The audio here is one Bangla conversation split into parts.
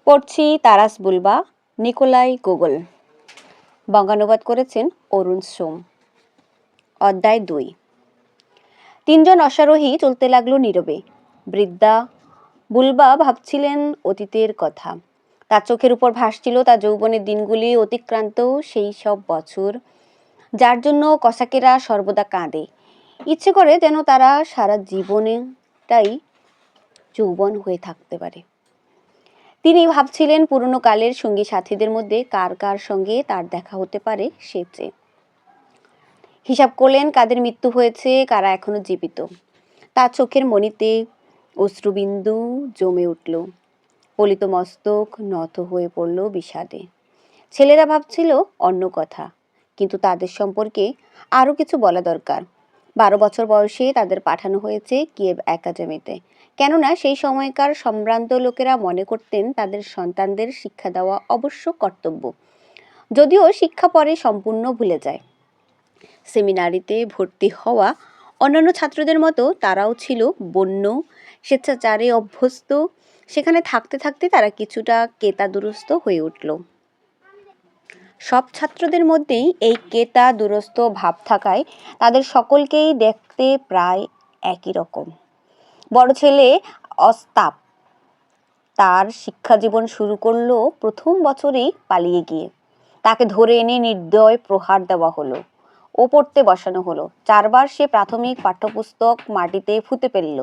পড়ছি তারাস বুলবা, নিকোলাই গোগল। বঙ্গানুবাদ করেছেন অরুণ সোম। অধ্যায় 2। তিনজন অশ্বারোহী চলতে লাগলো নীরবে। বৃদ্ধা বুলবা ভাবছিলেন অতীতের কথা। তার চোখের উপর ভাসছিল তার যৌবনের দিনগুলি, অতিক্রান্ত সেই সব বছর যার জন্য কসাকেরা সর্বদা কাঁদে। ইচ্ছে করে যেন তারা সারা জীবনেটাই যৌবন হয়ে থাকতে পারে। তিনি ভাবছিলেন পুরনো কালের সঙ্গী সাথীদের মধ্যে কার কার সঙ্গে তার দেখা হতে পারে সে চেয়ে। হিসাব করলেন কাদের মৃত্যু হয়েছে, কারা এখনো জীবিত। তার চোখের মণিতে অশ্রুবিন্দু জমে উঠল। পলিত মস্তক নত হয়ে পড়ল বিষাদে। ছেলেরা ভাবছিল অন্য কথা, কিন্তু তাদের সম্পর্কে আরও কিছু বলা দরকার। 12 বছর বয়সে তাদের পাঠানো হয়েছে কিয়েভ একাডেমিতে, কেননা সেই সময়কার সম্ভ্রান্ত লোকেরা মনে করতেন তাদের সন্তানদের শিক্ষা দেওয়া অবশ্য কর্তব্য, যদিও শিক্ষা পরে সম্পূর্ণ ভুলে যায়। সেমিনারিতে ভর্তি হওয়া অন্যান্য ছাত্রদের মতো তারাও ছিল বন্য, স্বেচ্ছাচারে অভ্যস্ত। সেখানে থাকতে থাকতে তারা কিছুটা কেতাদুরস্ত হয়ে উঠল। সব ছাত্রদের মধ্যেই এই কেতা দুরস্ত ভাব থাকায় তাদের সকলকেই দেখতে প্রায় একই রকম। বড় ছেলে অস্তাপ তার শিক্ষা জীবন শুরু করলো প্রথম বছরেই পালিয়ে গিয়ে। তাকে ধরে এনে নির্দয় প্রহার দেওয়া হলো ও পড়তে বসানো হলো। 4 বার সে প্রাথমিক পাঠ্যপুস্তক মাটিতে ফুতে ফেলল।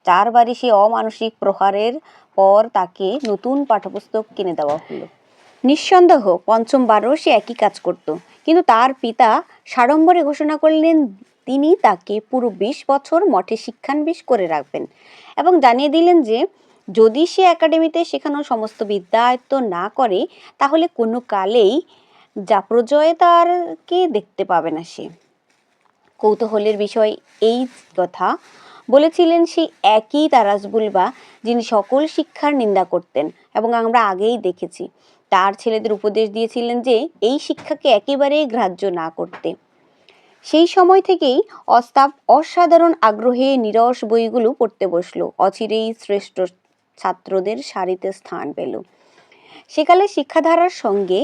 4 বারই সে অমানসিক প্রহারের পর তাকে নতুন পাঠ্যপুস্তক কিনে দেওয়া হলো। নিঃসন্দেহ 5ম বারও সে একই কাজ করত, কিন্তু তার পিতা সাড়ম্বরে ঘোষণা করলেন তিনি তাকে পুরো 20 বছর মঠে শিক্ষানবিশ করে রাখবেন এবং জানিয়ে দিলেন যে যদি সে একাডেমিতে শেখানো সমস্ত বিদ্যা আয়ত্ত না করে তাহলে কোনো কালেই জাপ্রজয়ে তারকে দেখতে পাবে না সে। কৌতূহলের বিষয় এই কথা বলেছিলেন সেই একই তারাস বুলবা যিনি সকল শিক্ষার নিন্দা করতেন এবং আমরা আগেই দেখেছি তার ছেলেদের উপদেশ দিয়েছিলেন যে এই শিক্ষাকে একেবারেই গ্রাহ্য না করতে। সেই সময় থেকেই অস্তাপ অসাধারণ আগ্রহে নিরস বইগুলো পড়তে বসলো। অচিরেই শ্রেষ্ঠ ছাত্রদের সারিতে স্থান পেল। সেকালে শিক্ষাধারার সঙ্গে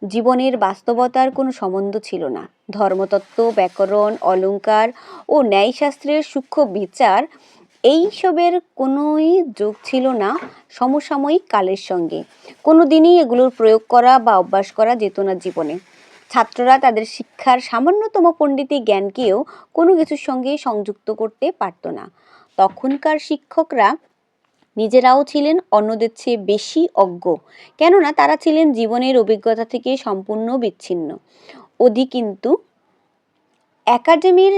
জীবনের বাস্তবতার কোনো সম্বন্ধ ছিল না। ধর্মতত্ত্ব, ব্যাকরণ, অলঙ্কার ও ন্যায়শাস্ত্রের সূক্ষ্ম বিচার এইসবের কোনোই যোগ ছিল না সমসাময়িক কালের সঙ্গে। কোনো দিনই এগুলোর প্রয়োগ করা বা অভ্যাস করা যেত না জীবনে। ছাত্ররা তাদের শিক্ষার সামান্যতম পণ্ডিতি জ্ঞানকেও কোনো কিছুর সঙ্গে সংযুক্ত করতে পারত না। তখনকার শিক্ষকরা নিজেরাও ছিলেন অন্যদের চেয়ে বেশি অজ্ঞ, কেননা তারা ছিলেন জীবনের অভিজ্ঞতা থেকে সম্পূর্ণ বিচ্ছিন্ন। কিন্তু একাডেমির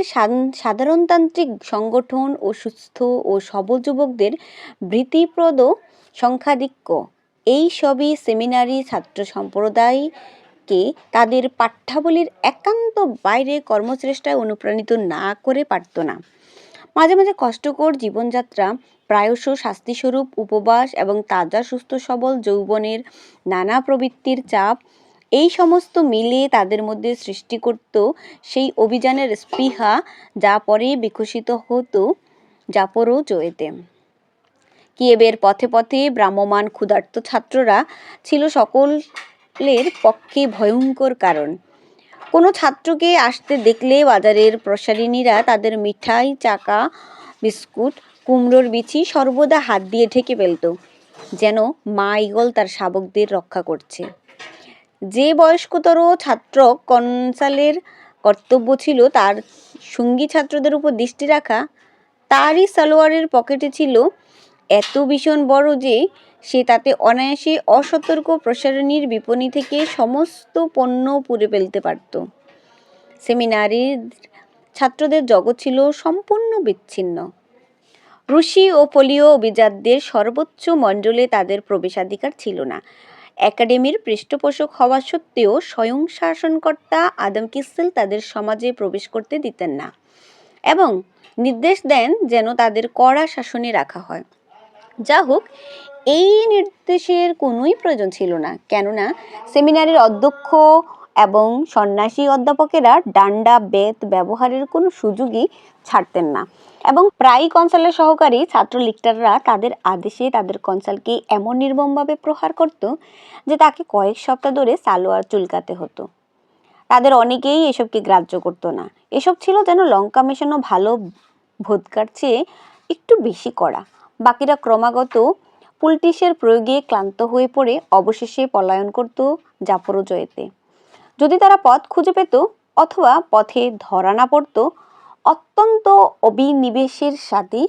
সাধারণতান্ত্রিক সংগঠন ও সুস্থ ও সবল যুবকদের ভীতিপ্রদ সংখ্যাধিক্য এই সবই সেমিনারি ছাত্র সম্প্রদায়কে তাদের পাঠ্যাবলীর একান্ত বাইরে কর্মচেষ্টায় অনুপ্রাণিত না করে পারত না। মাঝে মাঝে কষ্টকর জীবনযাত্রা, প্রায়শ শাস্তিস্বরূপ উপবাস এবং তাজা সুস্থ সবল যৌবনের নানা প্রবৃত্তির চাপ, এই সমস্ত মিলে তাদের মধ্যে সৃষ্টি করত সেই অভিযানের স্পৃহা যা পরে বিকশিত হতো জাপোরোজোয়েতে। কিয়েভের পথে পথে ভ্রাম্যমান ক্ষুধার্ত ছাত্ররা ছিল সকলের পক্ষে ভয়ঙ্কর কারণ। কোনো ছাত্রকে আসতে দেখলে বাজারের প্রসারিণীরা তাদের মিঠাই, চাকা, বিস্কুট, কুমড়োর বিচি সর্বদা হাত দিয়ে ঢেকে ফেলত, যেন মা ঈগল তার শাবকদের রক্ষা করছে। যে বয়স্কতর ছাত্র কনসালের কর্তব্য ছিল তার সঙ্গী ছাত্রদের উপর দৃষ্টি রাখা, তারই সালোয়ারের পকেটে ছিল এত ভীষণ বড় যে সে তাতে অনায়াসে অসতর্ক প্রসারণীর বিপণী থেকে সমস্ত পণ্য পুড়ে ফেলতে পারত। সেমিনারির ছাত্রদের জগৎ ছিল সম্পূর্ণ বিচ্ছিন্ন। রুশি ও পোলীয় অভিজাতদের সর্বোচ্চ মণ্ডলে তাদের প্রবেশাধিকার ছিল না। একাডেমির পৃষ্ঠপোষক হওয়া সত্ত্বেও স্বয়ং শাসনকর্তা আদম কিসেল তাদের সমাজে প্রবেশ করতে দিতেন না এবং নির্দেশ দেন যেন তাদের কড়া শাসনে রাখা হয়। যা হোক, এই নির্দেশের কোনোই প্রয়োজন ছিল না, কেননা সেমিনারির অধ্যক্ষ এবং সন্ন্যাসী অধ্যাপকেরা ডান্ডা বেত ব্যবহারের কোনো সুযোগই ছাড়তেন না। এবং প্রায়ই কনসালের সহকারী ছাত্রলীগটাররা তাদের আদেশে তাদের কনসালকে এমন নির্মমভাবে প্রহার করত যে তাকে কয়েক সপ্তাহ ধরে সালোয়ার চুলকাতে হতো। তাদের অনেকেই এসবকে গ্রাহ্য করতো না। এসব ছিল যেন লঙ্কা মেশানো ভালো ভোদকার চেয়ে একটু বেশি কড়া। বাকিরা ক্রমাগত পুলটিসের প্রয়োগে ক্লান্ত হয়ে পড়ে অবশেষে পলায়ন করত জাফরজয়েতে। যদি তারা পথ খুঁজে পেত অথবা পথে ধরা না পড়ত, অত্যন্ত অবিনিবেশের সাথে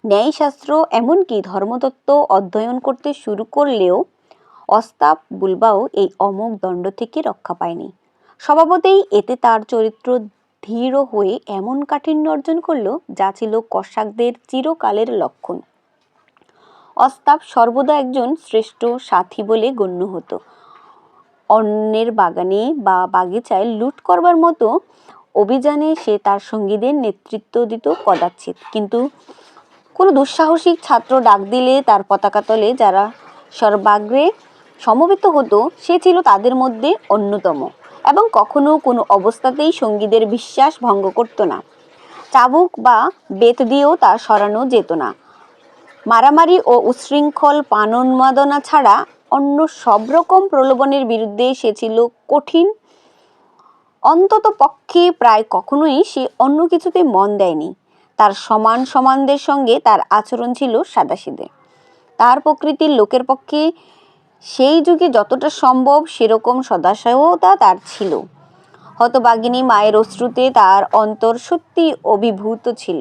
ন্যায়শাস্ত্র এমনকি ধর্মতত্ত্ব অধ্যয়ন করতে শুরু করলেও অস্তাব বুলবাও এই অমোঘ দণ্ড থেকে রক্ষা পায়নি। স্বভাবতেই এতে তার চরিত্র ধীর হয়ে এমন কাঠিন্য অর্জন করল যা ছিল কসাকদের চিরকালের লক্ষণ। অস্তাব সর্বদা একজন শ্রেষ্ঠ সাথী বলে গণ্য হতো। অন্যের বাগানে বা বাগিচায় লুট করবার মতো অভিযানে সে তার সঙ্গীদের নেতৃত্ব দিত কদাচিৎ, কিন্তু কোনো দুঃসাহসিক ছাত্র ডাক দিলে তার পতাকা তলে যারা সর্বাগ্রে সমবেত হতো সে ছিল তাদের মধ্যে অন্যতম এবং কখনো কোনো অবস্থাতেই সঙ্গীদের বিশ্বাস ভঙ্গ করত না। চাবুক বা বেত দিয়েও তা সরানো যেত না। মারামারি ও উচ্ছৃঙ্খল পানোন্মাদনা ছাড়া অন্য সব রকম প্রলোভনের বিরুদ্ধে সে ছিল কঠিন। অন্তত পক্ষে প্রায় কখনোই সে অন্য কিছুতে মন দেয়নি। তার সমানদের সঙ্গে তার আচরণ ছিল সাদাসিধে। তার প্রকৃতির লোকের পক্ষে সেই যুগে যতটা সম্ভব সেরকম সদাশয়তা তার ছিল। হতভাগিনী মায়ের অশ্রুতে তার অন্তর সত্যি অভিভূত ছিল,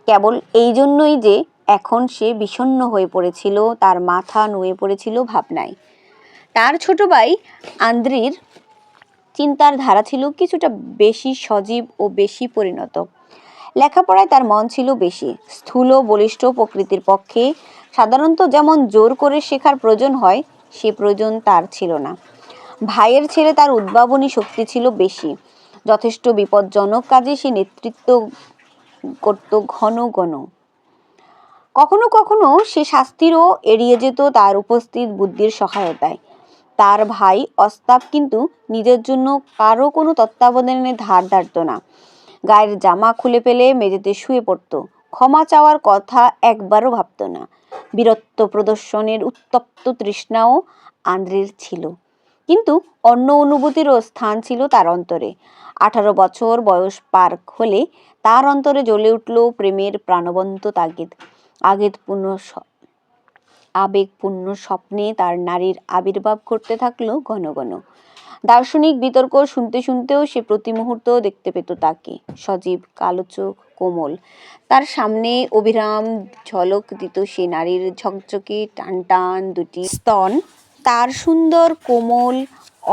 কেবল এই জন্যই যে এখন সে বিষণ্ণ হয়ে পড়েছিল, তার মাথা নুয়ে পড়েছিল ভাবনায়। তার ছোট ভাই আন্দ্রির চিন্তার ধারা ছিল কিছুটা বেশি সজীব ও বেশি পরিণত। লেখাপড়ায় তার মন ছিল বেশি। স্থূল বলিষ্ঠ প্রকৃতির পক্ষে সাধারণত যেমন জোর করে শেখার প্রয়োজন হয় সে প্রয়োজন তার ছিল না। ভাইয়ের ছেলে তার উদ্ভাবনী শক্তি ছিল বেশি। যথেষ্ট বিপজ্জনক কাজে সে নেতৃত্ব করত ঘন ঘন। কখনো কখনো সে শাস্তিরও এড়িয়ে যেত তার উপস্থিত বুদ্ধির সহায়তায়। তার ভাই অস্তাব কিন্তু নিজের জন্য কারো কোনো তত্ত্বাবধানে ধার ধারত না। গায়ের জামা খুলে ফেলে মেঝেতে শুয়ে পড়ত। ক্ষমা চাওয়ার কথা একবারও ভাবত না। বীরত্ব প্রদর্শনের উত্তপ্ত তৃষ্ণাও আন্দ্রের ছিল, কিন্তু অন্য অনুভূতিরও স্থান ছিল তার অন্তরে। 18 বছর বয়স পার হলে তার অন্তরে জ্বলে উঠল প্রেমের প্রাণবন্ত তাগিদ। আবেগপূর্ণ স্বপ্নে তার নারীর আবির্ভাব ঘটতে থাকলো ঘন ঘন। দার্শনিক বিতর্ক শুনতে শুনতেও সে প্রতি মুহূর্ত দেখতে পেত তাকে, সজীব, কালো চোখ, কোমল। তার সামনে অবিরাম ঝলক দিত সে নারীর ঝকঝকে টান টান দুটি স্তন, তার সুন্দর কোমল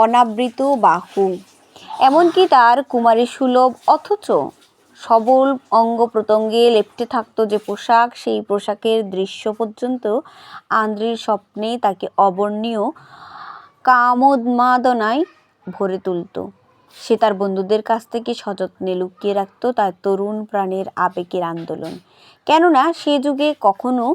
অনাবৃত বাহু, এমনকি তার কুমারী সুলভ অথচ সবল অঙ্গ প্রত্যঙ্গে লেপ্টে থাকতো যে পোশাক, সেই পোশাকের দৃশ্য পর্যন্ত আন্দ্রির স্বপ্নে তাকে অবর্ণীয় কামোন্মাদনায় ভরে তুলত। সে তার বন্ধুদের কাছ থেকে সযত্নে লুকিয়ে রাখত তার তরুণ প্রাণের আবেগের আন্দোলন, কেননা সে যুগে কখনো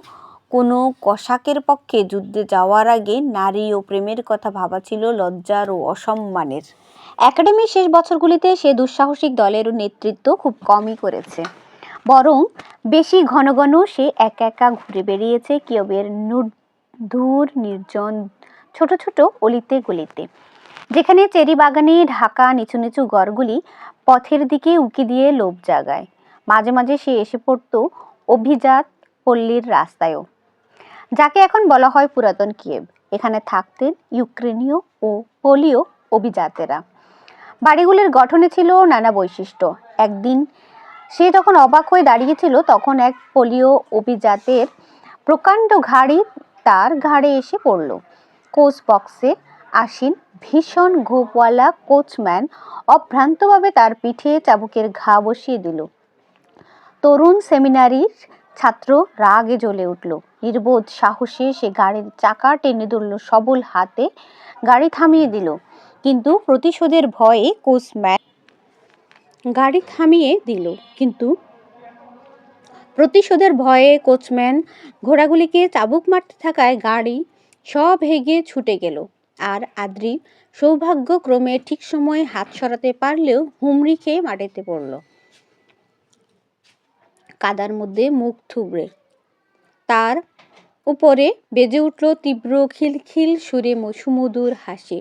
কোনো কসাকের পক্ষে যুদ্ধে যাওয়ার আগে নারী ও প্রেমের কথা ভাবা ছিল লজ্জার ও অসম্মানের। একাডেমির শেষ বছরগুলিতে সে দুঃসাহসিক দলের নেতৃত্ব খুব কমই করেছে, বরং বেশি ঘন ঘন সে একা একা ঘুরে বেরিয়েছে কিয়বের ধূর নির্জন ছোট ছোট অলিতে গলিতে, যেখানে চেরি বাগানে ঢাকা নিচু নিচু ঘরগুলি পথের দিকে উকি দিয়ে লোভ জাগায়। মাঝে মাঝে সে এসে পড়তো অভিজাত পল্লীর রাস্তায়ও, যাকে এখন বলা হয় পুরাতন কিয়েভ। এখানে থাকতেন ইউক্রেনীয় ও পোলীয় অভিজাতেরা। বাড়িগুলির গঠনে ছিল নানা বৈশিষ্ট্য। একদিন সে যখন অবাক হয়ে দাঁড়িয়েছিল তখন এক পোলীয় অভিজাতের প্রকাণ্ড ঘাড়ি তার ঘাড়ে এসে পড়ল। কোচ বক্সে আসীন ভীষণ গোপওয়ালা কোচম্যান অভ্রান্তভাবে তার পিঠে চাবুকের ঘা বসিয়ে দিল। তরুণ সেমিনারির ছাত্র রাগে জ্বলে উঠল। নির্বোধ সাহসে সে গাড়ির চাকা টেনে ধরল সবল হাতে, গাড়ি থামিয়ে দিল। কিন্তু প্রতিশোধের ভয়ে কোচম্যান ঘোড়াগুলিকে চাবুক মারতে থাকায় গাড়ি সব হেগে ছুটে গেল। আর আদ্রি সৌভাগ্যক্রমে ঠিক সময়ে হাত সরাতে পারলেও হুমড়ি খেয়ে মাটিতে পড়ল। কাদার মধ্যে মুখ থুবড়ে। তার উপরে বেজে উঠল তীব্র খিলখিল সুরে সুমধুর হাসি।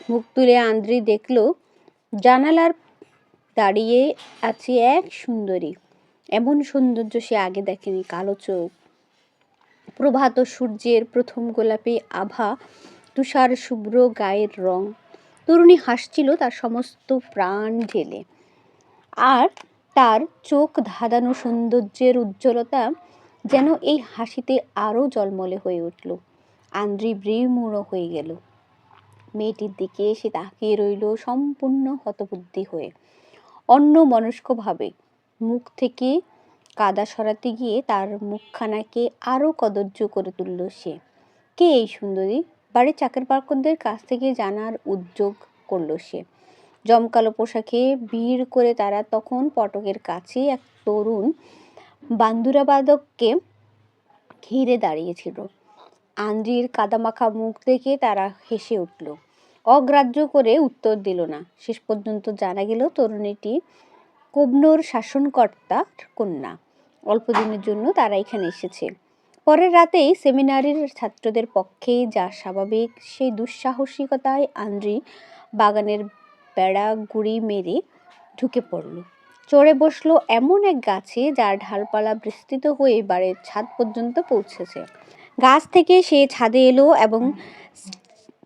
মুখ তুলে আন্দ্রি দেখল জানালার দাঁড়িয়ে আছে এক সুন্দরী। এমন সৌন্দর্য সে আগে দেখেনি। কালো চোখ, প্রভাত সূর্যের প্রথম গোলাপি আভা, তুষার শুভ্র গায়ের রং। তরুণী হাসছিল তার সমস্ত প্রাণ ঢেলে, আর তার চোখ ধাঁধানো সৌন্দর্যের উজ্জ্বলতা যেন এই হাসিতে আরো জলমলে হয়ে উঠল। আন্দ্রি বিমূঢ় হয়ে গেল। মেয়েটির দিকে সে তাকিয়ে রইল সম্পূর্ণ হতবুদ্ধি হয়ে, অন্যমনস্কভাবে। মুখ থেকে কাদা সরাতে গিয়ে তার মুখখানাকে আরো কদর্য করে তুলল সে। কে এই সুন্দরী? বাড়ির চাকর বাকরদের কাছ থেকে জানার উদ্যোগ করল সে। জমকালো পোশাকে ভিড় করে তারা তখন ফটকের কাছে এক তরুণ বান্দুরাবাদককে ঘিরে দাঁড়িয়েছিল। আন্দ্রির কাদামাখা মুখ দেখে তারা হেসে উঠল। অগ্রাহ্য করে উত্তর দিল না। শেষ পর্যন্ত জানা গেল তরুণীটি কোবনোর শাসনকর্তার কন্যা। অল্পদিনের জন্য তারা এখানে এসেছে। পরের রাতেই সেমিনারির ছাত্রদের পক্ষে যা স্বাভাবিক সেই দুঃসাহসিকতায় আন্দ্রি বাগানের বেড়া গুড়ি মেরে ঢুকে পড়ল। চড়ে বসলো এমন এক গাছে যার ডালপালা বিস্তৃত হয়ে বাড়ির ছাদ পর্যন্ত পৌঁছেছে। গাছ থেকে সে ছাদে এলো এবং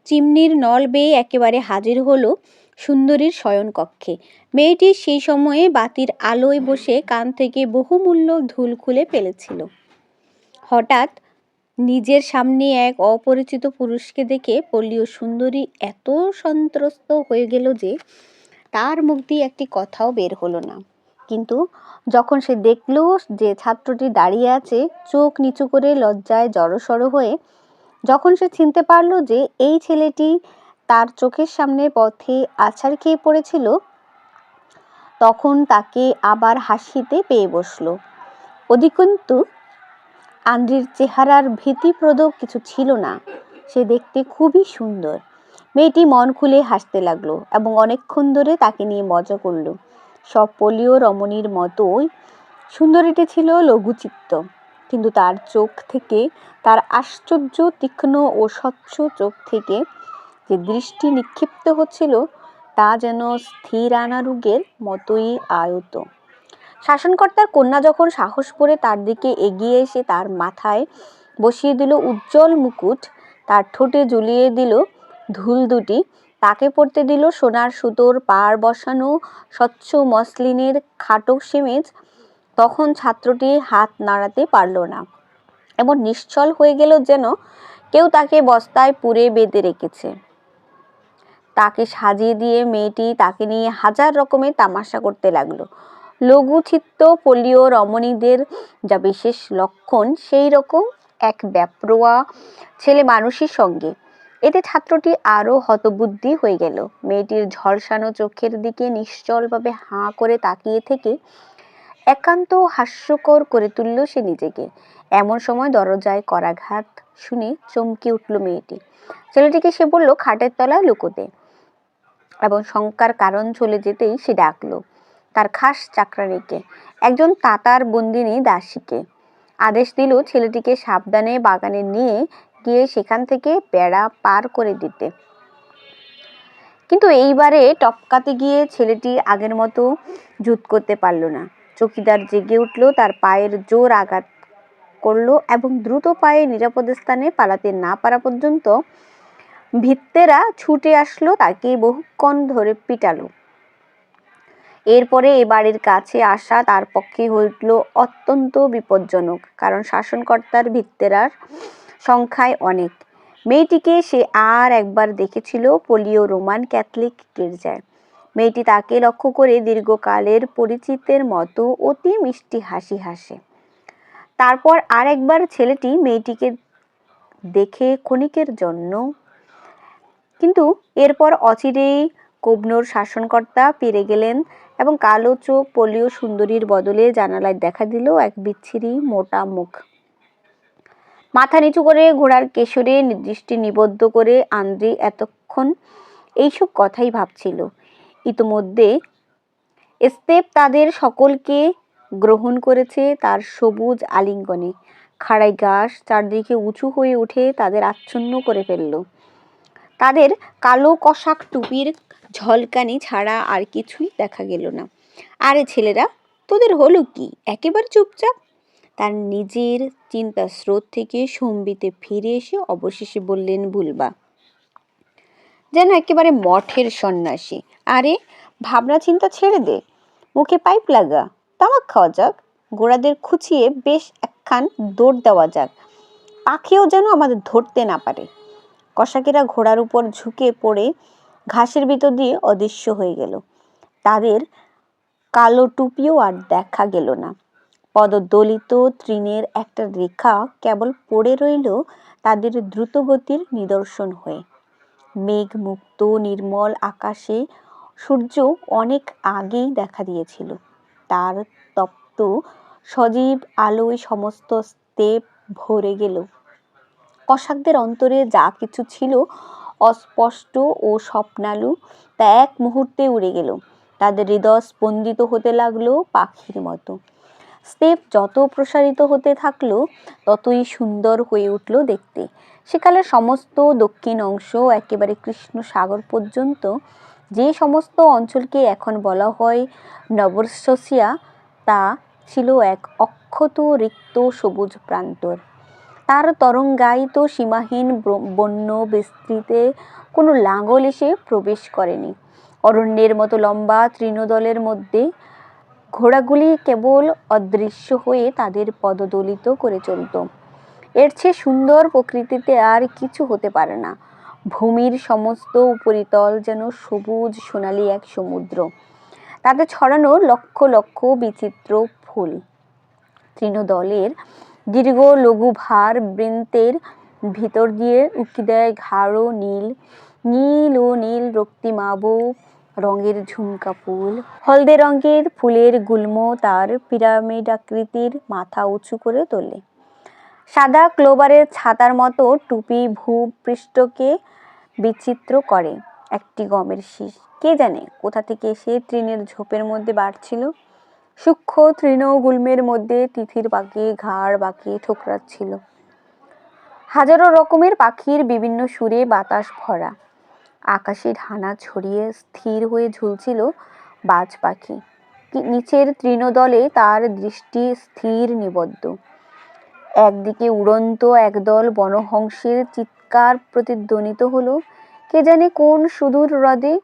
চিমনির নল বেয়ে একেবারে হাজির হলো সুন্দরীর শয়নকক্ষে। মেয়েটি সেই সময়ে বাতির আলোয় বসে কান থেকে বহুমূল্য ধুল খুলে ফেলেছিল। হঠাৎ নিজের সামনে এক অপরিচিত পুরুষকে দেখে পল্লীয় সুন্দরী এত সন্ত্রস্ত হয়ে গেল যে তার মুখ দিয়ে একটি কথাও বের হলো না। কিন্তু যখন সে দেখল যে ছাত্রটি দাঁড়িয়ে আছে চোখ নিচু করে লজ্জায় জড়সড় হয়ে, যখন সে চিনতে পারল যে এই ছেলেটি তার চোখের সামনে পথে আছাড় খেয়ে পড়েছিল, তখন তাকে আবার হাসিতে পেয়ে বসল। অধিকন্তু আন্দ্রির চেহারার ভীতিপ্রদ কিছু ছিল না। সে দেখতে খুবই সুন্দর। মেয়েটি মন খুলে হাসতে লাগলো এবং অনেকক্ষণ ধরে তাকে নিয়ে মজা করলো। সব পোলীয় রমণীর মতোই সুন্দরীটি ছিল লঘুচিত্ত, কিন্তু তার চোখ থেকে, তার আশ্চর্য তীক্ষ্ণ ও স্বচ্ছ চোখ থেকে যে দৃষ্টি নিক্ষিপ্ত হচ্ছিল তা যেন স্থির আনারুগের মতোই আয়ত। শাসনকর্তার কন্যা যখন সাহস করে তার দিকে এগিয়ে এসে তার মাথায় বসিয়ে দিল উজ্জ্বল মুকুট, তার ঠোঁটে ঝুলিয়ে দিল ধুল দুটি, তাকে পরতে দিল সোনার সুতোর পাড় বসানো স্বচ্ছ মসলিনের খাটো সেমেজ, তখন ছাত্রটি হাত নাড়াতে পারল না। এমন নিশ্চল হয়ে গেল যেন কেউ তাকে বস্তায় পুরে বেঁধে রেখেছে। তাকে সাজিয়ে দিয়ে মেয়েটি তাকে নিয়ে হাজার রকমের তামাশা করতে লাগলো। লঘুচিত্ত পল্লীয় রমণীদের যা বিশেষ লক্ষণ, সেই রকম এক ব্যাপরোয়া ছেলে মানুষের সঙ্গে। এতে ছাত্রটি আরো হতবুদ্ধি হয়ে গেল। মেয়েটির ঝলসানো চোখের দিকে নিশ্চলভাবে হাঁ করে তাকিয়ে থেকে একান্ত হাস্যকর করে তুলল সে নিজেকে। এমন সময় দরজায় করাঘাত শুনে চমকে উঠল মেয়েটি। ছেলেটিকে সে বলল খাটের তলায় লুকোতে, এবং শঙ্কার কারণ চলে যেতেই সে ডাকলো তার খাস চাকরানিকে, একজন তাতার বন্দিনী দাসীকে। আদেশ দিল ছেলেটিকে সাবধানে বাগানে নিয়ে গিয়ে সেখান থেকে বেড়া পার করে দিতে। কিন্তু এইবারে টপকাতে গিয়ে ছেলেটি আগের মতো জুত করতে পারল না। চকিদার জেগে উঠল, তার পায়ের জোর আঘাত করলো এবং দ্রুত পায়ে নিরাপদ স্থানে পালাতে না পারা পর্যন্ত ভিত্তেরা ছুটে আসলো, তাকে বহুক্ষণ ধরে পিটালো। এরপরে এ বাড়ির কাছে আসা তার পক্ষে হইল অত্যন্ত বিপজ্জনক, কারণ শাসনকর্তার ভিত্তেরার সংখ্যায় অনেক। মেয়েটিকে সে আর একবার দেখেছিল পোলীয় রোমান ক্যাথলিক গির্জায়। মেয়েটি তাকে লক্ষ্য করে দীর্ঘকালের পরিচিতের মতো অতি মিষ্টি হাসি হাসে। তারপর আর একবার ছেলেটি মেয়েটিকে দেখে ক্ষণিকের জন্য, কিন্তু এরপর অচিরেই কোবনোর শাসনকর্তা ফিরে গেলেন এবং কালো চোখ পোলীয় সুন্দরীর বদলে জানালায় দেখা দিল এক বিচ্ছিরি মোটা মুখ। মাথা নিচু করে ঘোড়ার কেশরে দৃষ্টি নিবদ্ধ করে আন্দ্রি এতক্ষণ এইসব কথাই ভাবছিল। ইতোমধ্যে স্তেপ তাদের সকলকে গ্রহণ করেছে তার সবুজ আলিঙ্গনে। খাড়াই ঘাস চারদিকে উঁচু হয়ে উঠে তাদের আচ্ছন্ন করে ফেলল। তাদের কালো কষাক টুপির ঝলকানি ছাড়া আর কিছুই দেখা গেল না। আরে ছেলেরা, তোদের হলো কি? একেবারে চুপচাপ। তার নিজের চিন্তা স্রোত থেকে সম্বিতে ফিরে এসে অবশেষে বললেন ভুলবা, যেন একেবারে মঠের সন্ন্যাসী। আরে ভাবনা চিন্তা ছেড়ে দে, মুখে পাইপ লাগা, তামাক খাওয়া যাক, গোড়াদের খুঁচিয়ে বেশ একখান দৌড় দেওয়া যাক, পাখিও যেন আমাদের ধরতে না পারে। কষাকেরা ঘোড়ার উপর ঝুঁকে পড়ে ঘাসের ভিতর দিয়ে অদৃশ্য হয়ে গেল। তাদের কালো টুপিও আর দেখা গেল না। পদদলিত তৃণের একটা রেখা কেবল পড়ে রইল তাদের দ্রুতগতির নিদর্শন হয়ে। মেঘমুক্ত নির্মল আকাশে সূর্য অনেক আগেই দেখা দিয়েছিল। তার তপ্ত সজীব আলোয় সমস্ত স্তেপ ভরে গেল। কষাকদের অন্তরে যা কিছু ছিল অস্পষ্ট ও স্বপ্নালু, তা এক মুহূর্তে উড়ে গেল। তাদের হৃদয় স্পন্দিত হতে লাগলো পাখির মতো। স্তেপ যত প্রসারিত হতে থাকলো ততই সুন্দর হয়ে উঠল দেখতে। সেকালে সমস্ত দক্ষিণ অংশ একেবারে কৃষ্ণ সাগর পর্যন্ত, যে সমস্ত অঞ্চলকে এখন বলা হয় নবরসিয়া, তা ছিল এক অক্ষত রিক্ত সবুজ প্রান্তর। তার তরঙ্গায়িত সীমাহীন বন্য বিস্তৃতে কোনো লাঙ্গল এসে প্রবেশ করেনি। অরণ্যের মতো লম্বা তৃণদলের মধ্যে ঘোড়াগুলি কেবল অদৃশ্য হয়ে তাদের পদদলিত করে চলত। এর চেয়ে সুন্দর প্রকৃতিতে আর কিছু হতে পারে না। ভূমির সমস্ত উপরিতল যেন সবুজ সোনালি এক সমুদ্র, তাতে ছড়ানো লক্ষ লক্ষ বিচিত্র ফুল। তৃণদলের দীর্ঘ লঘু ভার বৃন্তের ভিতর দিয়ে উকি দেয় গাঢ় নীল, নীল ও নীল রক্তিমাভ রঙের ঝুমকা ফুল। হলদে রঙের ফুলের গুল্ম তার পিরামিড আকৃতির মাথা উঁচু করে তোলে। সাদা ক্লোবারের ছাতার মতো টুপি ভূপৃষ্ঠকে বিচিত্র করে। একটি গমের শীষ কে জানে কোথা থেকে এসে তৃণের ঝোপের মধ্যে বাড়ছিল। সূক্ষ্ম তৃণ গুল্মের মধ্যে তিথির পাখি ঘাড় বাঁকিয়ে ঠোকরাচ্ছিল। হাজারো রকমের পাখির বিভিন্ন সুরে বাতাস ভরা। আকাশে ঢানা ছড়িয়ে স্থির হয়ে ঝুলছিল বাজ পাখি। নিচের তৃণদলে তার দৃষ্টি স্থির নিবদ্ধ। একদিকে উড়ন্ত একদল বনহংসের চিৎকার প্রতিধ্বনিত হলো, কে জানে কোন সুদূর হ্রদে।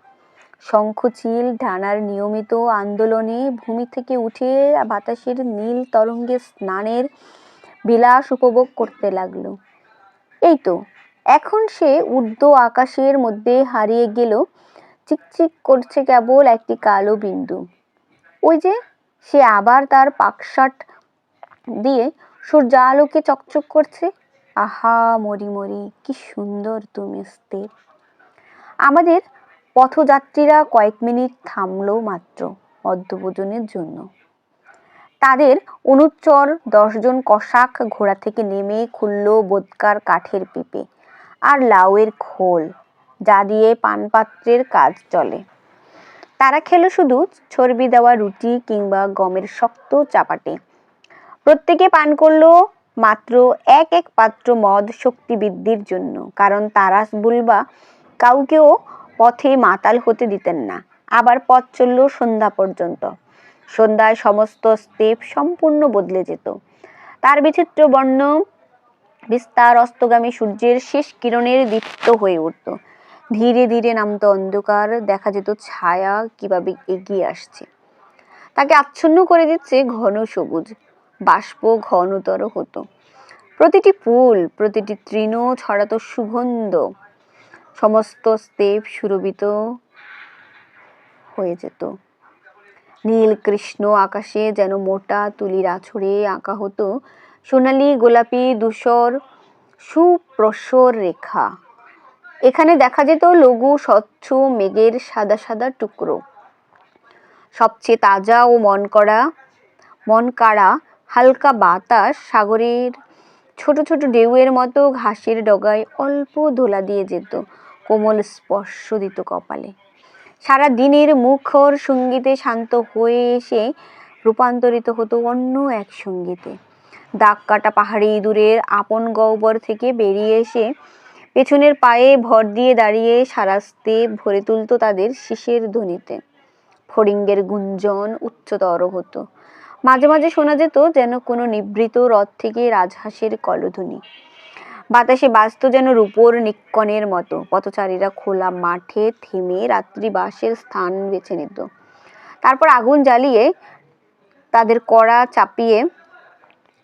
শঙ্খচিল ডানার নিয়মিত আন্দোলনে ভূমি থেকে উঠে বাতাসের নীল তরঙ্গে স্নানের বিলাস উপভোগ করতে লাগলো। এই তো এখন সে ঊর্ধ্ব আকাশের মধ্যে হারিয়ে গেল। চিকচিক করছে কেবল একটি কালো বিন্দু। ওই যে সে আবার তার পাকশাট দিয়ে সূর্যালোকে চকচক করছে। আহা মরি মরি, কি সুন্দর তুমি স্তেপ। আমাদের পথযাত্রীরা কয়েক মিনিট থামলো মাত্র মধ্যভোজনের জন্য। তাদের অনুচর 10 জন কষাক ঘোড়া থেকে নেমে খুলল বোদকার কাঠের পিপে আর লাউয়ের খোল, যা দিয়ে পানপাত্রের কাজ চলে। তারা খেলো শুধু চর্বি দেওয়া রুটি কিংবা গমের শক্ত চাপাটি। প্রত্যেকে পান করলো মাত্র এক এক পাত্র মদ শক্তি বৃদ্ধির জন্য, কারণ তারাস বুলবা কাউকেও পথে মাতাল হতে দিতেন না। আবার পথ চলল সন্ধ্যা পর্যন্ত। সন্ধ্যায় সমস্ত স্তেপ সম্পূর্ণ বদলে যেত। তার বিচিত্র বর্ণ বিস্তার অস্তগামী সূর্যের শেষ কিরণের দীপ্ত হয়ে উঠত। ধীরে ধীরে নামত অন্ধকার, দেখা যেত ছায়া কিভাবে এগিয়ে আসছে, তাকে আচ্ছন্ন করে দিচ্ছে ঘন সবুজ। বাষ্প ঘনতর হতো। প্রতিটি ফুল, প্রতিটি তৃণ ছড়াতো সুগন্ধ। সমস্ত স্তেপ সুরভিত হয়ে যেত। নীল কৃষ্ণ আকাশে যেন মোটা তুলির আঁচড়ে আঁকা হতো সোনালি গোলাপি ধূসর সুপ্রসর রেখা। এখানে দেখা যেত লঘু স্বচ্ছ মেঘের সাদা সাদা টুকরো। সবচেয়ে তাজা ও মন কাড়া হালকা বাতাস সাগরের ছোট ছোট ঢেউয়ের মতো ঘাসের ডগায় অল্প দোলা দিয়ে যেত, কোমল স্পর্শ দিত কপালে। সারা দিনের মুখর সঙ্গীতে শান্ত হয়ে এসে রূপান্তরিত হতো অন্য এক সঙ্গীতে। দাগ কাটা পাহাড়ি ইঁদুরের আপন গহ্বর থেকে বেরিয়ে এসে পেছনের পায়ে ভর দিয়ে দাঁড়িয়ে সারা স্তেপ ভরে তুলত তাদের শীষের ধ্বনিতে। ফড়িঙ্গের গুঞ্জন উচ্চতর হতো, মাঝে মাঝে শোনা যেত যেন কোনো নিভৃত হ্রদ থেকে রাজহাঁসের কলধ্বনি। বাতাসে বাজত যেন রূপোর নিক্কণের মতো। পথচারীরা খোলা মাঠে থেমে রাত্রি বাসের স্থান বেছে নিত। তারপর আগুন জ্বালিয়ে তাদের কড়া চাপিয়ে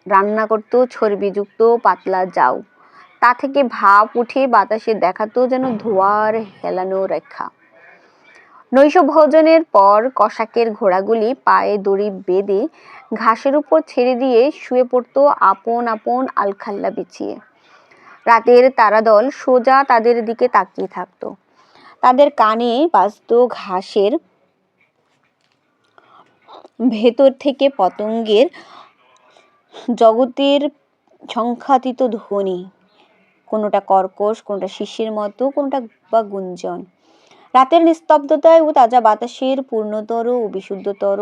রান্না করত চর্বিযুক্ত পাতলা জাউ। তা থেকে ভাপ উঠে বাতাসে দেখাতো যেন ধোঁয়ার হেলানো রেখা। নৈশ ভোজনের পর কসাকের ঘোড়াগুলি পায়ে দড়ি বেঁধে ঘাসের উপর ছেড়ে দিয়ে শুয়ে পড়তো আপন আপন আলখাল্লা বিছিয়ে। রাতের তারাদল সোজা তাদের দিকে তাকিয়ে থাকতো। তাদের কানে বাজত ঘাসের ভেতর থেকে পতঙ্গের জগতের সংখ্যাতীত ধ্বনি, কোনোটা কর্কশ, কোনোটা শিশির মতো, কোনোটা বা গুঞ্জন। রাতের নিস্তব্ধতায় ও তাজা বাতাসের পূর্ণতর ও বিশুদ্ধতর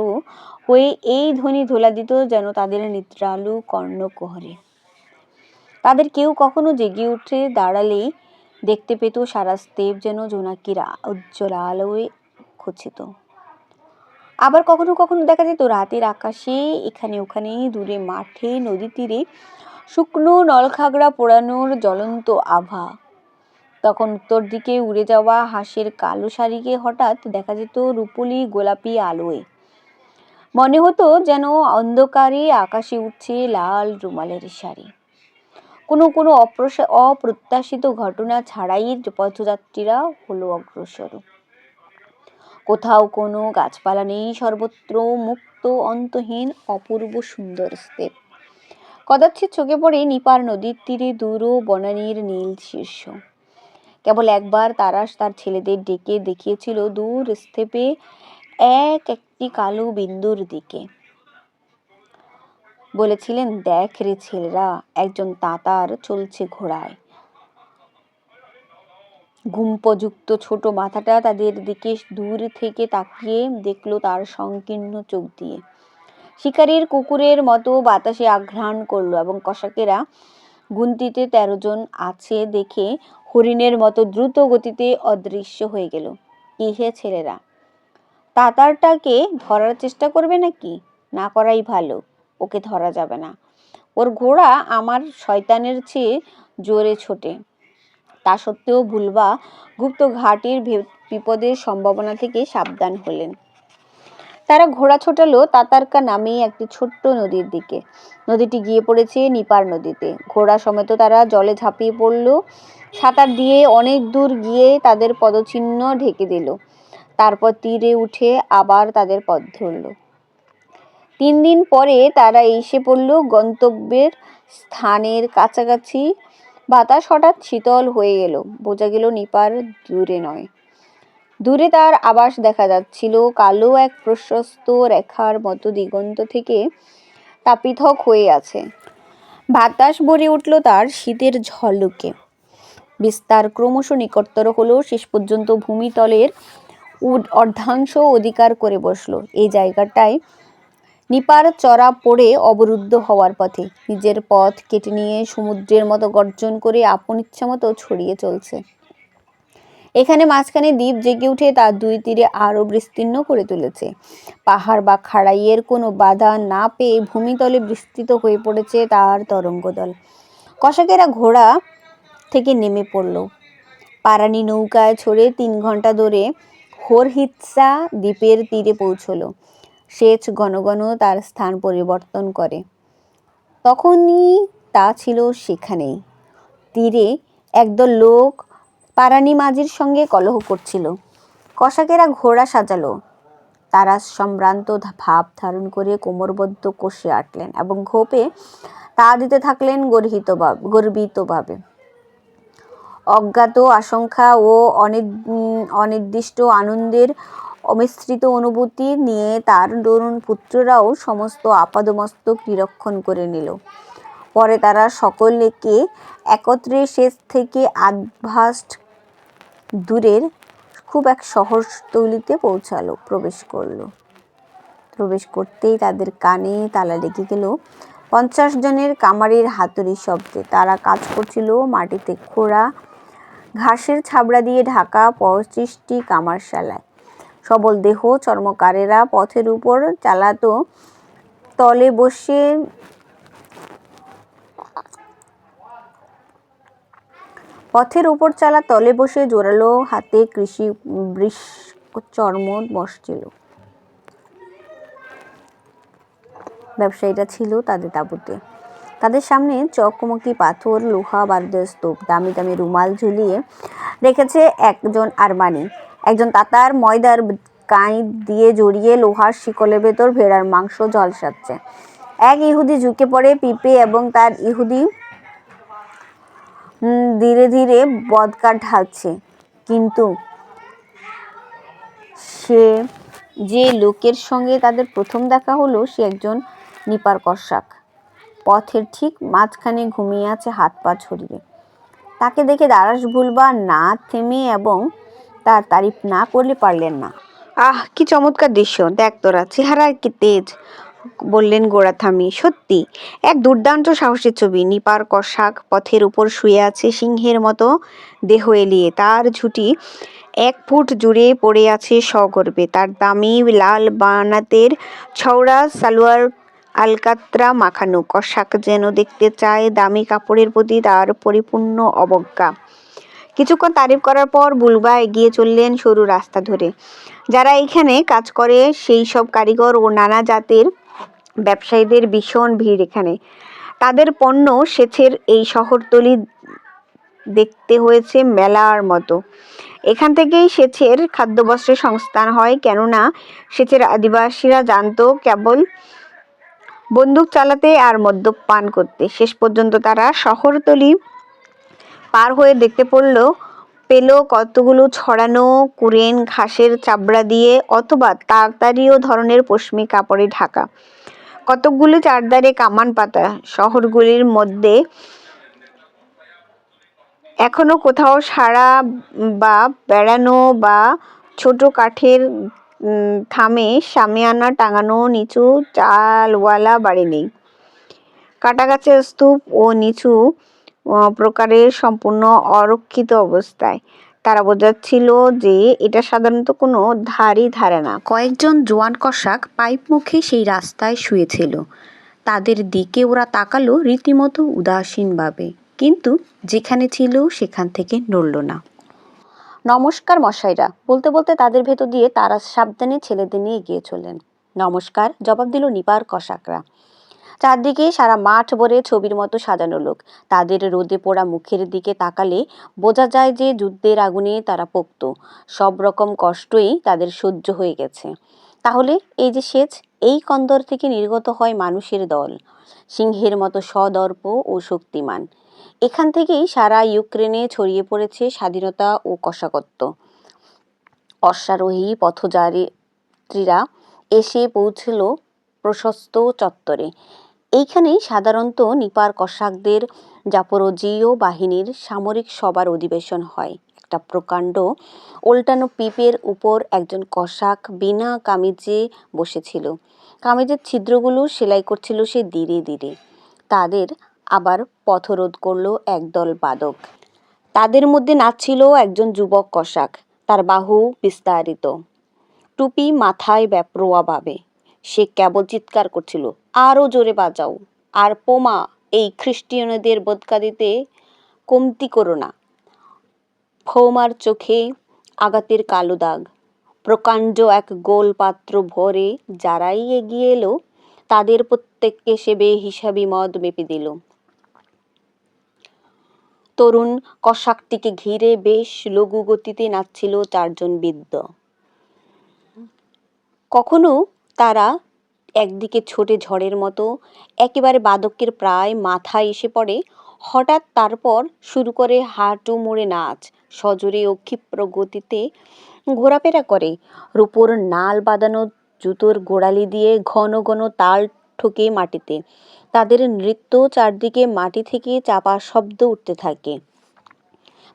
হয়ে এই ধ্বনি ধোলা দিত যেন তাদের নিদ্রালু কর্ণকুহরে। তাদের কেউ কখনো জেগে উঠে দাঁড়ালেই দেখতে পেত সারা স্তেপ যেন জোনাকিরা উজ্জ্বল আলোয় খচিত। আবার কখনো কখনো দেখা যেত রাতের আকাশে এখানে ওখানে দূরে মাঠে নদী তীরে শুকনো নলখাগড়া পোড়ানোর জ্বলন্ত আভা। তখন উত্তর দিকে উড়ে যাওয়া হাঁসের কালো শাড়িকে হঠাৎ দেখা যেত রূপলি গোলাপি আলোয়। মনে হতো যেন অন্ধকারে আকাশে উঠছে লাল রুমালের শাড়ি। কোনো কোনো অপ্রত্যাশিত ঘটনা ছাড়াই পথযাত্রীরা হলো অগ্রসর। কোথাও কোনো গাছপালা নেই, সর্বত্র মুক্ত অন্তহীন অপূর্ব সুন্দর স্তেপ। কদাচিৎ চোখে পড়ে নিপার নদীর তীরে দূর বনানীর নীল শীর্ষ। কেবল একবার তারা তার ছেলেদের ডেকে দেখিয়েছিল দূর স্তেপে একটি কালো বিন্দুর দিকে। বলেছিলেন, দেখ রে ছেলেরা, একজন তাতার চলছে ঘোড়ায়। গুম্পযুক্ত ছোট মাথাটা তাদের দিকে দূর থেকে তাকিয়ে দেখলো তার সংকীর্ণ চোখ দিয়ে। শিকারীর কুকুরের মতো বাতাসে আঘ্রাণ করলো এবং কসাকেরা গুনতিতে 13 জন আছে দেখে হরিণের মতো দ্রুত গতিতে অদৃশ্য হয়ে গেল। কি হে ছেলেরা, তাতারটাকে ধরার চেষ্টা করবে নাকি? না করাই ভালো, ওকে ধরা যাবে না। ওর ঘোড়া আমার শয়তানের চেয়ে জোরে ছোটে। তা সত্ত্বেও ভুলবা গুপ্ত ঘাটির বিপদের সম্ভাবনা থেকে সাবধান হলেন। তারা ঘোড়া ছোটালো তাতারকা নামে একটি ছোট্ট নদীর দিকে। নদীটি গিয়ে পড়েছে নিপার নদীতে। ঘোড়া সমেত তারা জলে ঝাঁপিয়ে পড়ল। সাঁতার দিয়ে অনেক দূর গিয়ে তাদের পদচিহ্ন ঢেকে দিল। তারপর তীরে উঠে আবার তাদের পথ ধরল। 3 দিন পরে তারা এসে পড়ল গন্তব্যের স্থানের কাছাকাছি। বাতাস হঠাৎ শীতল হয়ে গেল। বোঝা গেল নিপার দূরে নয়। দূরে তার আবাস দেখা যাচ্ছিল, কালো এক প্রশস্ত রেখার মতো দিগন্ত থেকে তা পৃথক হয়ে আছে। বাতাস ভরে উঠল তার শীতের ঝলকে। বিস্তার ক্রমশ নিকটতর হলো, শেষ পর্যন্ত ভূমিতলের অর্ধাংশ অধিকার করে বসলো। এই জায়গাটায় নিপার চড়া পড়ে অবরুদ্ধ হওয়ার পথে। নিজের পথ কেটে নিয়ে সমুদ্রের মতো গর্জন করে আপন ইচ্ছা মতো ছড়িয়ে চলছে। এখানে মাঝখানে দ্বীপ জেগে উঠে তার 2 তীরে আরো বিস্তীর্ণ করে তুলেছে। পাহাড় বা খাড়াইয়ের কোনো বাধা না পেয়ে ভূমিতলে বিস্তৃত হয়ে পড়েছে তার তরঙ্গদল। কসাকেরা ঘোড়া থেকে নেমে পড়ল। পারানি নৌকায় চড়ে 3 ঘন্টা ধরে হোরহিৎসা দ্বীপের তীরে পৌঁছলো। সেচ ঘন ঘন তার স্থান পরিবর্তন করে। তখনই তা ছিল সেখানেই। তীরে একদল লোক পারানি মাঝির সঙ্গে কলহ করছিল। কসাকেরা ঘোড়া সাজালো। তারা সম্ভ্রান্ত ভাব ধারণ করে কোমরবদ্ধ কষে আটলেন এবং ঘোপে তা দিতে থাকলেন গর্বিতভাবে। অজ্ঞাত আশঙ্কা ও অনির্দিষ্ট আনন্দের অমিশ্রিত অনুভূতি নিয়ে তার তরুণ পুত্ররাও সমস্ত আপাদমস্তক নিরীক্ষণ করে নিল। পরে তারা সকলকে একত্রে সেচ থেকে আধভাষ্ট দূরের খুব এক শহরতলিতে প্রবেশ করল। প্রবেশ করতেই তাদের কানে তালা লেগে গেল 50 জনের কামারের হাতুড়ির শব্দে। তারা কাজ করছিল মাটিতে খোঁড়া ঘাসের ছাবড়া দিয়ে ঢাকা 25টি কামারশালায়। সবল দেহ চর্মকারেরা পথের উপর চালাতো তলে বসে জোরালো হাতে কৃষি বৃষ চর্ম বসছিল। ব্যবসায়ীরা ছিল তাদের তাঁবুতে। তাদের সামনে চকমকি পাথর, লোহা, বারুদের স্তূপ, দামি দামি রুমাল ঝুলিয়ে রেখেছে একজন আরমানি, একজন তাতার ময়দার কাঁই দিয়ে জড়িয়ে লোহার শিকলের ভেতর ভেড়ার মাংস ঝলসাচ্ছে। এক ইহুদি ঝুঁকে পড়ে পিপে এবং তার ইহুদি ধীরে ধীরে বদকা ঢালছে। কিন্তু সে যে লোকের সঙ্গে তাদের প্রথম দেখা হলো সে একজন নিপার কসাক। পথের ঠিক মাঝখানে ঘুমিয়ে আছে হাত পা ছড়িয়ে। তাকে দেখে দারাস ভুলবা না থেমে এবং তার তারিফ না করলে পারলেন না। আহ, কি চমৎকার দৃশ্য! দেখ তোরা, চেহারা কি তেজ, বললেন গোড়া থামিয়ে। সত্যি এক দুর্দান্ত সাহসের ছবি। নিপার কসাক পথের উপর শুয়ে আছে, সিংহের মতো দেহ এলিয়ে। তার ঝুঁটি 1 ফুট জুড়ে পড়ে আছে সগর্বে। তার দামি লাল বানাতের ছওড়া সালোয়ার আলকাত্রা মাখানো। কসাক যেন দেখতে চায় দামি কাপড়ের প্রতি তার পরিপূর্ণ অবজ্ঞা। কিছুক্ষণ তারিফ করার পর বুলবা এগিয়ে চললেন সরু রাস্তা ধরে। যারা এখানে কাজ করে সেই সব কারিগর ও নানা জাতের ব্যবসায়ীদের ভীষণ ভিড় এখানে। তাদের পণ্য সেচের এই শহরতলি দেখতে হয়েছে মেলার মতো। এখান থেকেই সেচের খাদ্যবস্ত্রের সংস্থান হয়, কেননা সেচের আদিবাসীরা জানতো কেবল বন্দুক চালাতে আর মদ্যপান করতে। শেষ পর্যন্ত তারা শহরতলি পার হয়ে দেখতে পেল কতগুলো ছড়ানো কুরেন ঘাসের চাবড়া দিয়ে অথবা তাড়াতাড়িও ধরনের পশমি কাপড়ে ঢাকা। কতকগুলো চারধারে কামান পাতা। শহরগুলির মধ্যে এখনো কোথাও সারা বা বেড়ানো বা ছোট কাঠের থামে শামিয়ানা টাঙানো নিচু চালওয়ালা বাড়ি নেই। কাটা গাছের স্তূপ ও নিচু প্রকারের সম্পূর্ণ অরক্ষিত অবস্থায়। তারা বোঝাচ্ছিল যে এটা সাধারণত কোনো ধারে না। কয়েকজন জোয়ান কসাক পাইপ মুখে সেই রাস্তায় শুয়েছিল। তাদের দিকে ওরা তাকালো রীতিমতো উদাসীনভাবে, কিন্তু যেখানে ছিল সেখান থেকে নড়ল না। নমস্কার মশাইরা, বলতে বলতে তাদের ভেতর দিয়ে তারা সাবধানে ছেলেদের নিয়ে এগিয়ে চললেন। নমস্কার, জবাব দিল নিপার কসাকরা। চারদিকে সারা মাঠ ভরে ছবির মতো সাজানো লোক। তাদের রোদে পোড়া মুখের দিকে তাকালে বোঝা যায় যে যুদ্ধের আগুনে তারা পোক্ত। সব রকম কষ্টই তাদের সহ্য হয়ে গেছে। তাহলে এই যে সেচ, এই কন্দর থেকে নির্গত হয় মানুষের দল, সিংহের মতো সদর্প ও শক্তিমান। এখান থেকেই সারা ইউক্রেনে ছড়িয়ে পড়েছে স্বাধীনতা ও কসাকত্ব। অশ্বারোহী পথযাত্রীরা এসে পৌঁছল প্রশস্ত চত্বরে। এইখানেই সাধারণত নিপার কসাকদের জাপোরোজীয় বাহিনীর সামরিক সভার অধিবেশন হয়। একটা প্রকাণ্ড উল্টানো পিপের উপর একজন কসাক বিনা কামিজে বসেছিল। কামিজের ছিদ্রগুলো সেলাই করছিল সে ধীরে ধীরে। তাদের আবার পথরোধ করলো একদল বাদক। তাদের মধ্যে নাচছিল একজন যুবক কসাক। তার বাহু বিস্তারিত, টুপি মাথায় বেপরোয়াভাবে। সে কেবল চিৎকার করছিল, আরও জোরে বাজাও, আর পোমা, এই খ্রিস্টিয়ানদের বোদকা দিতে কমতি করো না। ফৌমার চোখে আঘাতের কালো দাগ। প্রকাণ্ড এক গোল পাত্র ভরে যারাই এগিয়ে এলো তাদের প্রত্যেককে সে বেহিসাবি মদ মেপে দিল। তরুণ কসাকটিকে ঘিরে বেশ লঘু গতিতে নাচছিল 4 জন বৃদ্ধ। কখনো তারা একদিকে ছোটে ঝড়ের মতো একেবারে বাদকের প্রায় মাথায় এসে পড়ে, হঠাৎ তারপর শুরু করে হাঁটু মুড়ে নাচ, সজোরে ও ক্ষিপ্র গতিতে ঘোরাফেরা করে। রূপোর নাল বাঁধানো জুতোর গোড়ালি দিয়ে ঘন ঘন তাল ঠোকে মাটিতে। তাদের নৃত্য চারদিকে মাটি থেকে চাপা শব্দ উঠতে থাকে।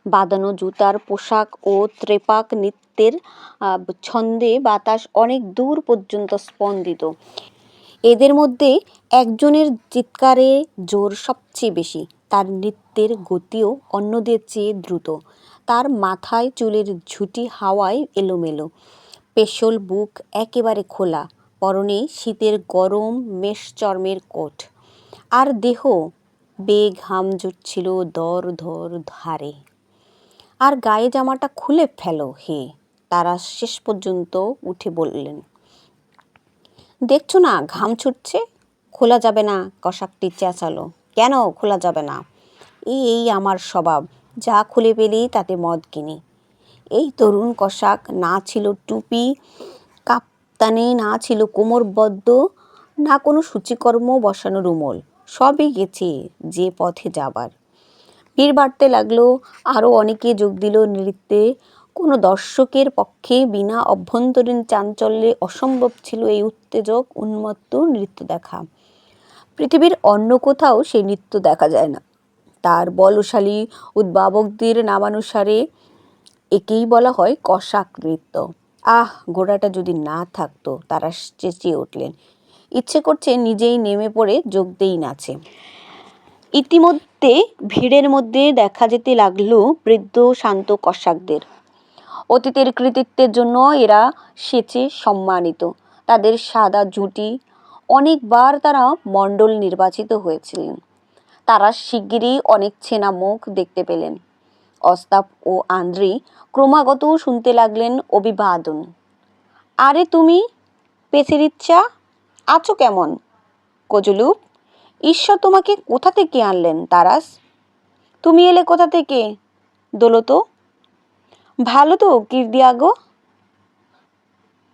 বাঁধানো জুতার পোশাক ও ত্রেপাক নৃত্যের ছন্দে বাতাস অনেক দূর পর্যন্ত স্পন্দিত। এদের মধ্যে একজনের চিৎকারে জোর সবচেয়ে বেশি, তার নৃত্যের গতিও অন্যদের চেয়ে দ্রুত। তার মাথায় চুলের ঝুঁটি হাওয়ায় এলোমেলো, পেশল বুক একেবারে খোলা, পরনে শীতের গরম মেষ চর্মের কোট, আর দেহ বেয়ে ঘাম জুটছিল দর ধর ধারে। আর গায়ে জামাটা খুলে ফেলো হে, তারা শেষ পর্যন্ত উঠে বললেন। দেখছো না ঘাম ছুটছে, খোলা যাবে না? কসাকটি চেঁচালো। কেন খোলা যাবে না? এই আমার স্বভাব, যা খুলে পেলি তাতে মদ কিনি। এই তরুণ কসাক, না ছিল টুপি কাপ্তানি, না ছিল কোমরবদ্ধ, না কোনো সূচিকর্ম বসানো রুমল, সবই গেছে যে পথে যাবার। ভিড় বাড়তে লাগলো, আরও অনেকে যোগ দিল নৃত্যে। কোনো দর্শকের পক্ষে বিনা অভ্যন্তরীণ চাঞ্চল্যে অসম্ভব ছিল এই উত্তেজক উন্মত্ত নৃত্য দেখা। পৃথিবীর অন্য কোথাও সেই নৃত্য দেখা যায় না। তার বলশালী উদ্ভাবকদের নামানুসারে একেই বলা হয় কসাক নৃত্য। আহ, ঘোড়াটা যদি না থাকতো, তারা চেঁচিয়ে উঠলেন। ইচ্ছে করছে নিজেই নেমে পড়ে যোগ দেই নাচে। ইতিমধ্যে ভিড়ের মধ্যে দেখা যেতে লাগলো বৃদ্ধ শান্ত কসাকদের। অতীতের কৃতিত্বের জন্য এরা সেচে সম্মানিত। তাদের সাদা জুটি, অনেকবার তারা মণ্ডল নির্বাচিত হয়েছিলেন। তারা শিগগিরই অনেক চেনা মুখ দেখতে পেলেন। অস্তাপ ও আন্দ্রি ক্রমাগত শুনতে লাগলেন অভিবাদন। আরে তুমি পেছেরিচ্চা, আছো কেমন? কজলুপ, ঈশ্বর তোমাকে কোথা থেকে আনলেন? তারাস, তুমি এলে কোথা থেকে? দোলতো, ভালো তো কির্দিয়াগো,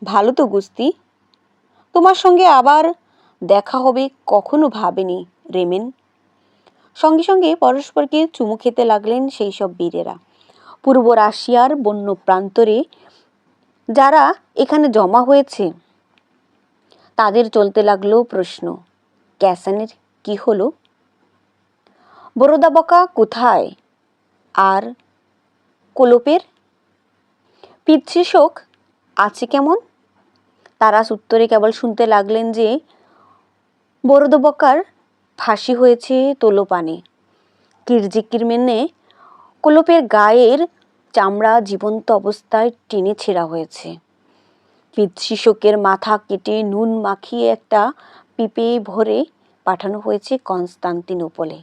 ভালো তো গুস্তি, তোমার সঙ্গে আবার দেখা হবে কখনো ভাবেনি রেমেন। সঙ্গে সঙ্গে পরস্পরকে চুমু খেতে লাগলেন সেই সব বীরেরা। পূর্ব রাশিয়ার বন্য প্রান্তরে যারা এখানে জমা হয়েছে, তাদের চলতে লাগলো প্রশ্ন, ক্যাসানের কি হলো? বরোদাবকা কোথায়? আর কোলোপের পিতৃশোক আছে কেমন? তারা উত্তরে কেবল শুনতে লাগলেন যে বরোদবকার ফাঁসি হয়েছে তোলোপানে। কিরজিকির মেনে কোলোপের গায়ের চামড়া জীবন্ত অবস্থায় টেনে ছেঁড়া হয়েছে। পিতৃশোকের মাথা কেটে নুন মাখিয়ে একটা পিপে ভরে পাঠানো হয়েছে কনস্টান্তিনোপলে।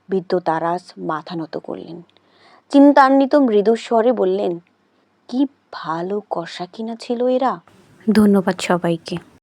বৃদ্ধ তারাস মাথা নত করলেন, চিন্তান্বিত মৃদু স্বরে বললেন, কি ভালো কষা কিনা ছিল এরা। ধন্যবাদ সবাইকে।